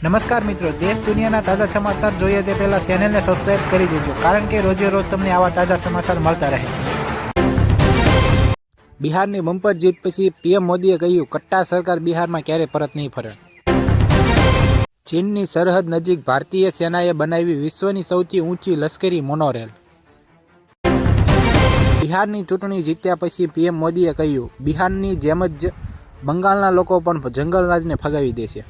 નમસ્કાર મિત્રો, દેશ દુનિયાના તાજા સમાચાર જોઈએ તે પહેલા ચેનલને સબસ્ક્રાઇબ કરી દેજો, કારણ કે રોજે રોજ તમને આવા તાજા સમાચાર મળતા રહે. બિહારની બમ્પર જીત પછી પીએમ મોદીએ કહ્યું, કટ્ટા સરકાર બિહારમાં ક્યારે પરત નહીં ફરે. ચીનની સરહદ નજીક ભારતીય સેનાએ બનાવી વિશ્વની સૌથી ઊંચી લશ્કરી મોનોરેલ. બિહારની ચૂંટણી જીત્યા પછી પીએમ મોદીએ કહ્યું, બિહારની જેમ જ બંગાળના લોકો પણ જંગલરાજને ફગાવી દેશે.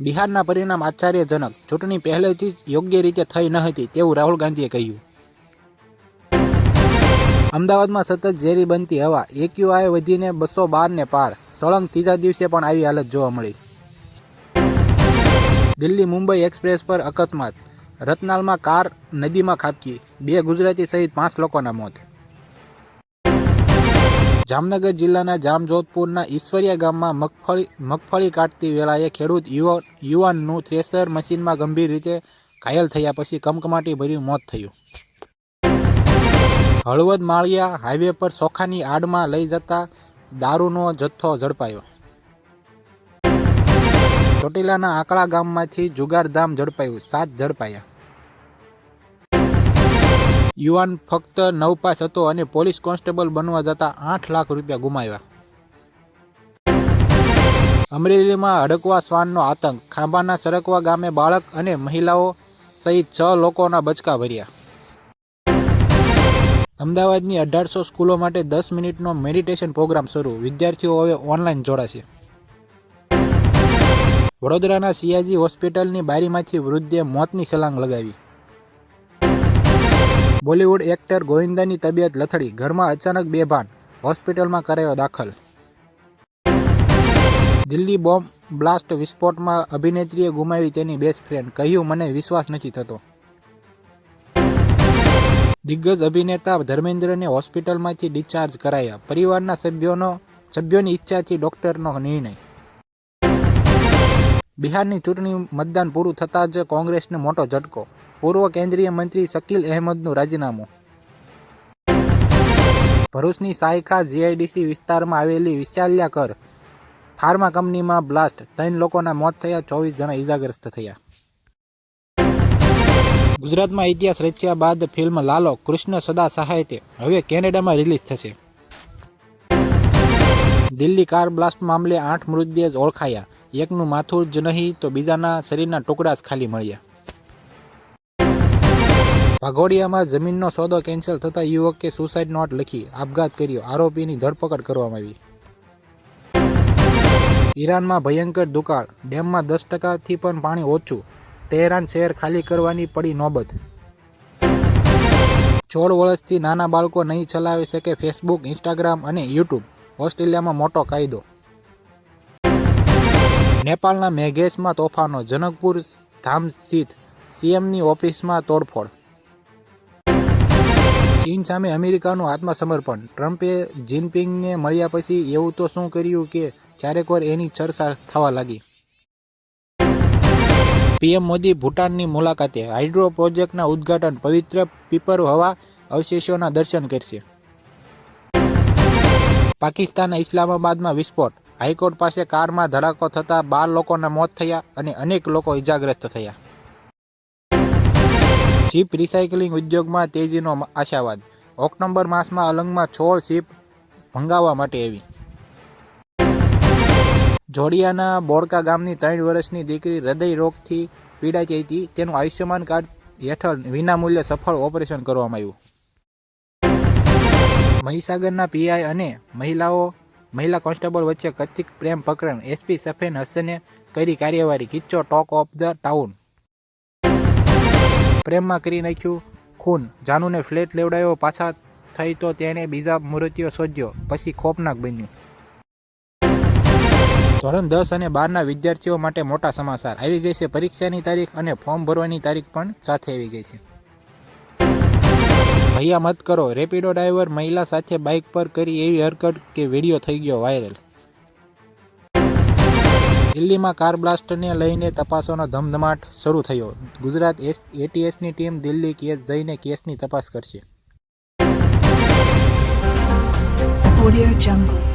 બિહારના પરિણામ આશ્ચર્યજનક, ચૂંટણી પહેલેથી જ યોગ્ય રીતે થઈ ન હતી તેવું રાહુલ ગાંધીએ કહ્યું. અમદાવાદમાં સતત ઝેરી બનતી હવા, એક્યુઆઈ વધીને 212 ને પાર, સળંગ ત્રીજા દિવસે પણ આવી હાલત જોવા મળી. દિલ્હી મુંબઈ એક્સપ્રેસ પર અકસ્માત, રતનાલમાં કાર નદીમાં ખાબકી, 2 ગુજરાતી સહિત 5 લોકોના મોત. જામનગર જિલ્લાના જામજોધપુરના ઈશ્વરિયા ગામમાં મગફળી કાઢતી વેળાએ ખેડૂત યુવાનનું થ્રેશર મશીનમાં ગંભીર રીતે ઘાયલ થયા પછી કમકમાટીભર્યું મોત થયું. હળવદ માળિયા હાઈવે પર ચોખાની આડમાં લઈ જતા દારૂનો જથ્થો ઝડપાયો. ચોટીલાના આંકડા ગામમાંથી જુગારધામ ઝડપાયું, 7 ઝડપાયા. યુવાન ફક્ત 9 પાસ હતો અને પોલીસ કોન્સ્ટેબલ બનવા જતા 8 લાખ રૂપિયા ગુમાવ્યા. અમરેલીમાં હડકવા શ્વાનનો આતંક, ખાંભાના સરકવા ગામે બાળક અને મહિલાઓ સહિત 6 લોકોના બચકા ભર્યા. અમદાવાદની 1800 સ્કૂલો માટે 10 મિનિટનો મેડિટેશન પ્રોગ્રામ શરૂ, વિદ્યાર્થીઓ હવે ઓનલાઈન જોડાશે. વડોદરાના સિયાજી હોસ્પિટલની બારીમાંથી વૃદ્ધે મોતની છલાંગ લગાવી. બોલિવૂડ એક્ટર ગોવિંદાની તબિયત લથડી, ઘરમાં અચાનક બેભાન, હોસ્પિટલમાં કરાયો દાખલ. દિલ્હી બોમ્બ બ્લાસ્ટ વિસ્ફોટમાં અભિનેત્રીએ ગુમાવી તેની બેસ્ટ ફ્રેન્ડ, કહ્યું, મને વિશ્વાસ નથી થતો. દિગ્ગજ અભિનેતા ધર્મેન્દ્રને હોસ્પિટલમાંથી ડિસ્ચાર્જ કરાયા, પરિવારના સભ્યોની ઈચ્છાથી ડોક્ટરનો નિર્ણય. બિહારની ચૂંટણી મતદાન પૂરું થતાં જ કોંગ્રેસને મોટો ઝટકો, પૂર્વ કેન્દ્રીય મંત્રી શકીલ અહેમદનું રાજીનામું. ભરૂચની સાયખા જીઆઈડીસી વિસ્તારમાં આવેલી વિશાલ્યા કર ફાર્મા કંપનીમાં બ્લાસ્ટ, 3 લોકોના મોત થયા, 24 જણા ઇજાગ્રસ્ત થયા. ગુજરાતમાં ઇતિહાસ રચ્યા બાદ ફિલ્મ લાલો કૃષ્ણ સદા સહાયતે હવે કેનેડામાં રિલીઝ થશે. દિલ્હી કાર બ્લાસ્ટ મામલે 8 મૃતદેહ ઓળખાયા, એકનું માથું જ નહીં તો બીજાના શરીરના ટુકડા જ ખાલી મળ્યા. વાઘોડિયામાં જમીનનો સોદો કેન્સલ થતા યુવકે સુસાઇડ નોટ લખી આપઘાત કર્યો, આરોપીની ધરપકડ કરવામાં આવી. ઈરાનમાં ભયંકર દુકાળ, ડેમમાં 10%થી પણ પાણી ઓછું, તેહરાન શહેર ખાલી કરવાની પડી નોબત. 16 વર્ષથી નાના બાળકો નહીં ચલાવી શકે ફેસબુક, ઇન્સ્ટાગ્રામ અને યુટ્યુબ, ઓસ્ટ્રેલિયામાં મોટો કાયદો. નેપાળના મેઘેશમાં તોફાનો, જનકપુર ધામ સ્થિત સીએમની ઓફિસમાં તોડફોડ. ચીન સામે અમેરિકાનું આત્મસમર્પણ, ટ્રમ્પે જિનપિંગને મળ્યા પછી એવું તો શું કર્યું કે ચારેકોર એની ચર્ચા થવા લાગી. પીએમ મોદી ભૂટાનની મુલાકાતે, હાઇડ્રો પ્રોજેક્ટના ઉદ્ઘાટન, પવિત્ર પીપર હવા અવશેષોના દર્શન કરશે. પાકિસ્તાનના ઇસ્લામાબાદમાં વિસ્ફોટ, હાઈકોર્ટ પાસે કારમાં ધડાકો થતાં 12 લોકોના મોત થયા અને અનેક લોકો ઇજાગ્રસ્ત થયા. શિપ રિસાયકલિંગ ઉદ્યોગમાં તેજીનો આશાવાદ, ઓક્ટોબર માસમાં અલંગમાં 16 શિપ ભંગાવવા માટે આવી. જોડિયાના બોડકા ગામની 3 વર્ષની દીકરી હૃદય રોગથી પીડાતી હતી, તેનું આયુષ્યમાન કાર્ડ હેઠળ વિનામૂલ્યે સફળ ઓપરેશન કરવામાં આવ્યું. મહીસાગરના પીઆઈ અને મહિલા કોન્સ્ટેબલ વચ્ચે કથિત પ્રેમ પ્રકરણ, એસપી સફેન હસને કરી કાર્યવાહી, કિચ્ચો ટોક ઓફ ધ ટાઉન. પ્રેમમાં કરી નાખ્યું ખૂન, જાનુને ફ્લેટ લેવડાવ્યો, પાછા થઈ તો તેણે બીજા મૃત્યુ શોધ્યો, પછી ખોફનાક બન્યું. ધોરણ 10 અને 12ના વિદ્યાર્થીઓ માટે મોટા સમાચાર, આવી ગઈ છે પરીક્ષાની તારીખ અને ફોર્મ ભરવાની તારીખ પણ સાથે આવી ગઈ છે. ભૈયા મત કરો, રેપિડો ડ્રાઈવર મહિલા સાથે બાઇક પર કરી એવી હરકત કે વિડીયો થઈ ગયો વાયરલ. દિલ્હીમાં કાર બ્લાસ્ટને લઈને તપાસોનો ધમધમાટ શરૂ થયો, ગુજરાત એટીએસની ટીમ દિલ્હી કેસ જઈને કેસની તપાસ કરશે. Audio Jungle.